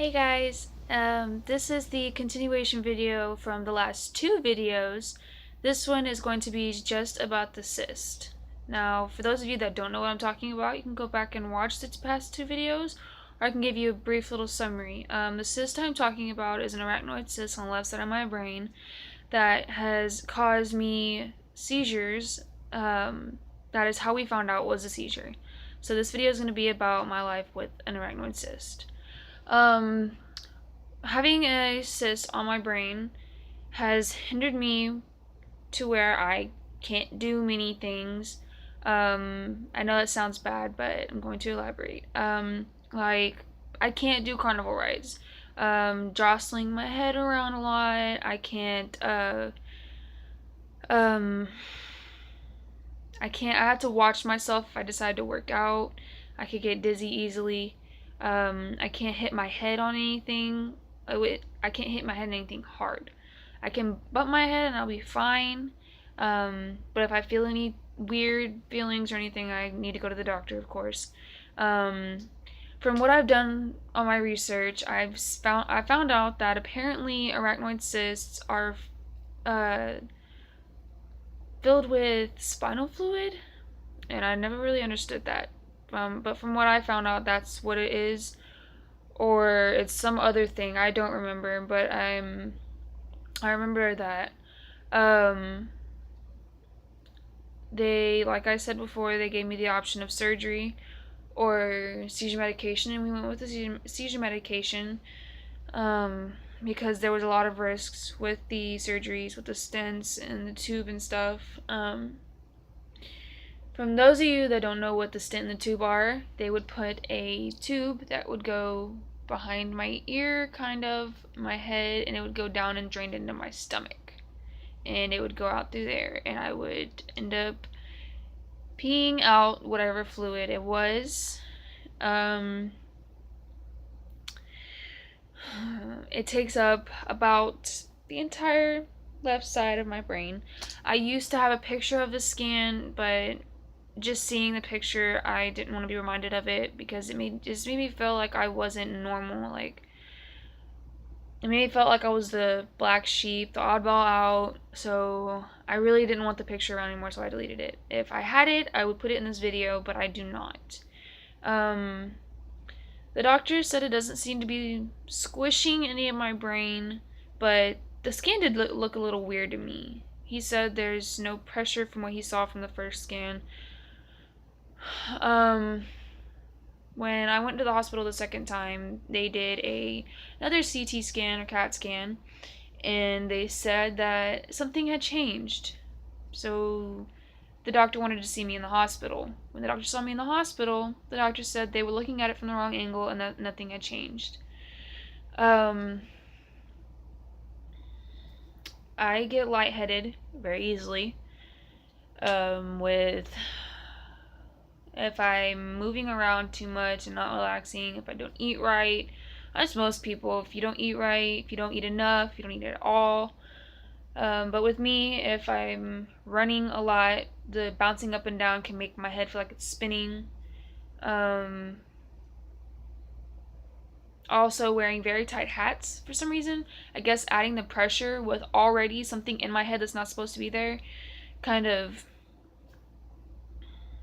Hey guys, this is the continuation video from the last two videos. This one is going to be just about the cyst. Now, for those of you that don't know what I'm talking about, you can go back and watch the past two videos, or I can give you a brief little summary. The cyst I'm talking about is an arachnoid cyst on the left side of my brain that has caused me seizures. That is how we found out it was a seizure. So this video is going to be about my life with an arachnoid cyst. Um, Having a cyst on my brain has hindered me to where I can't do many things. I know that sounds bad, but I'm going to elaborate. Like, I can't do carnival rides. Jostling my head around a lot. I can't, um, I can't, I have to watch myself if I decide to work out. I could get dizzy easily. I can't hit my head on anything. I can't hit my head on anything hard. I can bump my head and I'll be fine. But if I feel any weird feelings or anything, I need to go to the doctor, of course. From what I've done on my research, I found out that apparently arachnoid cysts are uh, filled with spinal fluid, and I never really understood that. But from what I found out, that's what it is, or it's some other thing. I don't remember, but I remember that. Um, like I said before, they gave me the option of surgery or seizure medication, and we went with the seizure medication. Because there was a lot of risks with the surgeries, with the stents and the tube and stuff. From those of you that don't know what the stent and the tube are, they would put a tube that would go behind my ear, kind of, my head, and it would go down and drain into my stomach. And it would go out through there, and I would end up peeing out whatever fluid it was. It takes up about the entire left side of my brain. I used to have a picture of the scan, but just seeing the picture, I didn't want to be reminded of it because it made me feel like I wasn't normal. Like, it made me felt like I was the black sheep, the oddball out. So I really didn't want the picture around anymore, so I deleted it. If I had it, I would put it in this video, but I do not. The doctor said it doesn't seem to be squishing any of my brain, but the scan did look a little weird to me. He said there's no pressure from what he saw from the first scan. When I went to the hospital the second time, they did another CT scan or CAT scan, and they said that something had changed. So the doctor wanted to see me in the hospital. When the doctor saw me in the hospital, the doctor said they were looking at it from the wrong angle and that nothing had changed. I get lightheaded very easily. With if I'm moving around too much and not relaxing, if I don't eat right. As most people, if you don't eat right, if you don't eat enough, you don't eat at all. But with me, if I'm running a lot, the bouncing up and down can make my head feel like it's spinning. Also, wearing very tight hats for some reason. I guess adding the pressure with already something in my head that's not supposed to be there kind of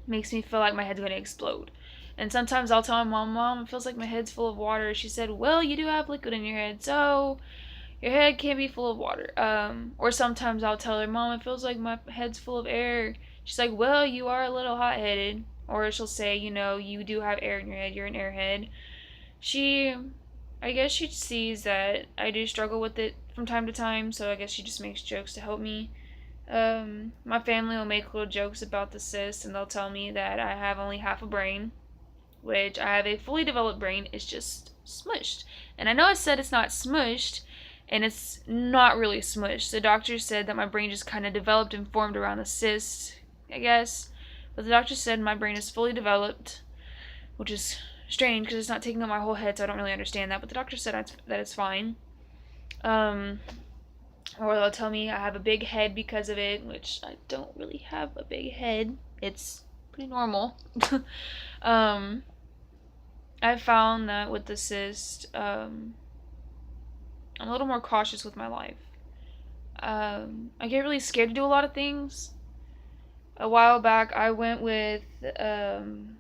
makes me feel like my head's going to explode. And sometimes I'll tell my mom, it feels like my head's full of water. She said, well, you do have liquid in your head, so your head can't be full of water. Or sometimes I'll tell her, Mom, it feels like my head's full of air. She's like, well, you are a little hot-headed. Or she'll say, you do have air in your head. You're an airhead. I guess she sees that I do struggle with it from time to time, so I guess she just makes jokes to help me. My family will make little jokes about the cyst, and they'll tell me that I have only half a brain, which I have a fully developed brain. It's just smushed. And I know I said it's not smushed, and it's not really smushed. The doctor said that my brain just kind of developed and formed around the cyst, I guess. But the doctor said my brain is fully developed, which is strange because it's not taking up my whole head, so I don't really understand that. But the doctor said that it's fine. Or they'll tell me I have a big head because of it, which I don't really have a big head. It's pretty normal. I found that with the cyst, I'm a little more cautious with my life. I get really scared to do a lot of things. A while back, I went with, I'm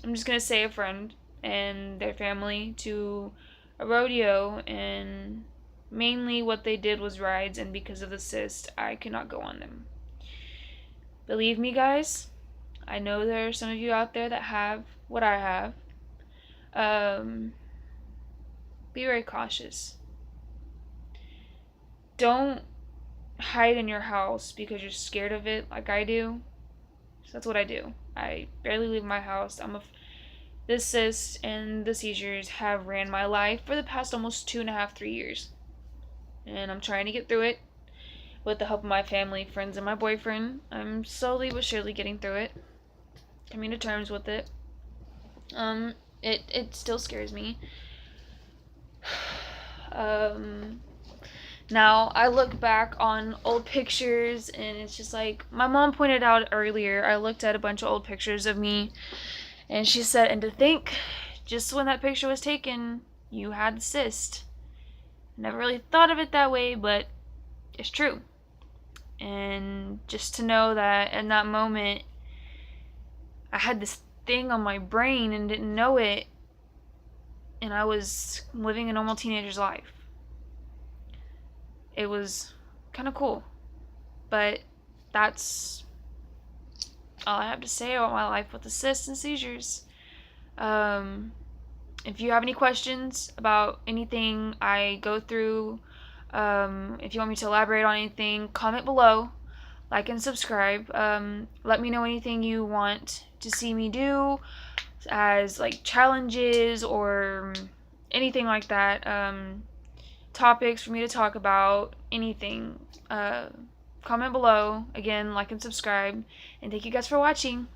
just gonna say a friend and their family to a rodeo, and mainly what they did was rides, and because of the cyst, I could not go on them. Believe me, guys, I know there are some of you out there that have what I have. Um, be very cautious. Don't hide in your house because you're scared of it like I do. So that's what I do. I barely leave my house. This cyst and the seizures have ran my life for the past almost 2.5, 3 years. And I'm trying to get through it with the help of my family, friends, and my boyfriend. I'm slowly but surely getting through it, coming to terms with it. It still scares me. Now I look back on old pictures, and it's just like my mom pointed out earlier. I looked at a bunch of old pictures of me, and she said, and to think, just when that picture was taken, you had the cyst. Never really thought of it that way, but it's true. And just to know that in that moment, I had this thing on my brain and didn't know it, and I was living a normal teenager's life. It was kind of cool. But that's all I have to say about my life with the cysts and seizures. If you have any questions about anything I go through, if you want me to elaborate on anything, comment below, like and subscribe. Let me know anything you want to see me do as like challenges or anything like that. Topics for me to talk about, anything. Comment below. Again, like and subscribe. And thank you guys for watching.